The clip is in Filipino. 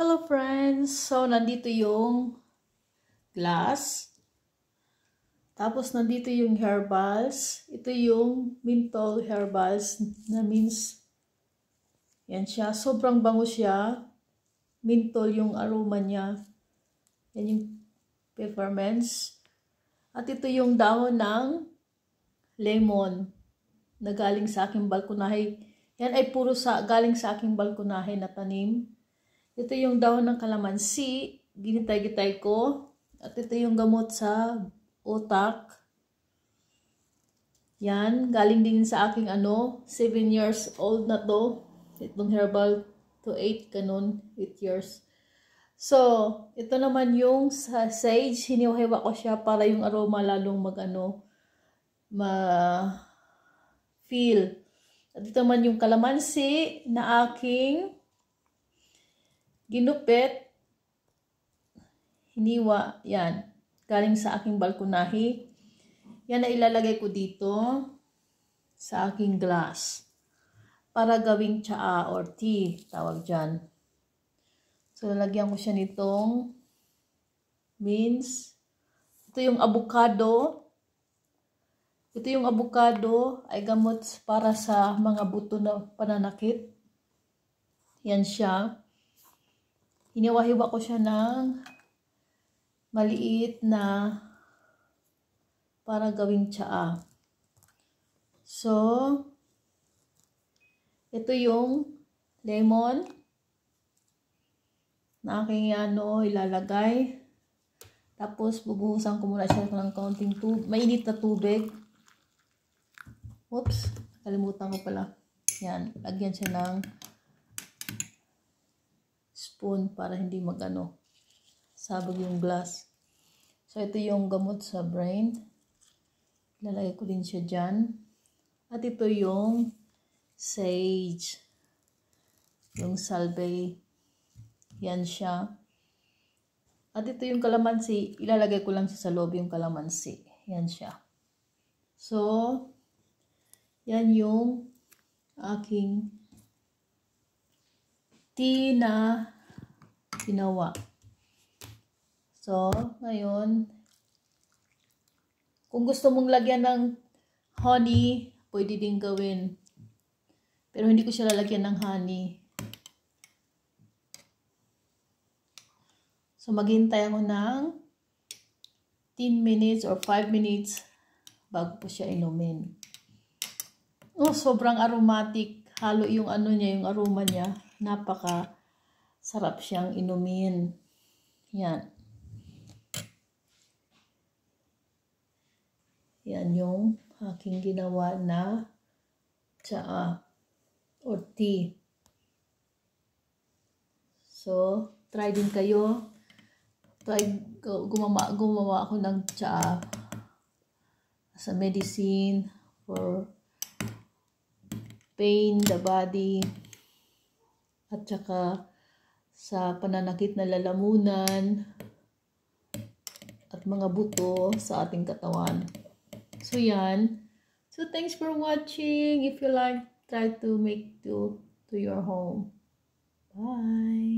Hello friends! So, nandito yung glass. Tapos, nandito yung herbals. Ito yung menthol herbals na means, yan siya. Sobrang bango siya. Menthol yung aroma niya. Yan yung peppermints. At ito yung dahon ng lemon na galing sa aking balkonahe. Yan ay puro galing sa aking balkonahe na tanim. Ito yung dahon ng kalamansi, ginitay-gitay ko. At ito yung gamot sa utak. Yan, galing din sa aking 7 years old na to. Itong herbal to 8, ganun, 8 years. So, ito naman yung sa sage, hiniwa-hiwa ko siya para yung aroma lalong ma-feel. At ito naman yung kalamansi na aking ginupit, hiniwa, yan, galing sa aking balkonahe. Yan na ilalagay ko dito sa aking glass para gawing tsaa or tea, tawag dyan. So, lalagyan ko siya nitong beans. Ito yung avocado. Ito yung avocado ay gamot para sa mga buto na pananakit. Yan siya. Hiniwa-hiwa ko siya ng maliit na para gawing tsaa. So, ito yung lemon na aking ilalagay. Tapos, bubuhusan ko muna siya ng kaunting mainit na tubig. Oops, kalimutan ko pala. Yan, lagyan siya ng spoon para hindi sabog yung glass. So, ito yung gamot sa brain. Lalagay ko din siya dyan. At ito yung sage. Yung salbei. Yan siya. At ito yung kalamansi. Ilalagay ko lang siya sa loob yung kalamansi. Yan siya. So, yan yung aking tea na ginawa. So, ngayon, kung gusto mong lagyan ng honey, pwede din gawin. Pero hindi ko siya lalagyan ng honey. So, maghintay ako ng 10 minutes or 5 minutes bago ko siya inumin. Oh, sobrang aromatic. Halo yung niya, yung aroma niya. Napaka sarap siyang inumin. Yan. Yan yung aking ginawa na tsaa or tea. So, try din kayo. Gumawa ako ng tsaa as a medicine for pain, the body, at saka sa pananakit na lalamunan at mga buto sa ating katawan. So, yan. So, thanks for watching. If you like, try to make to your home. Bye!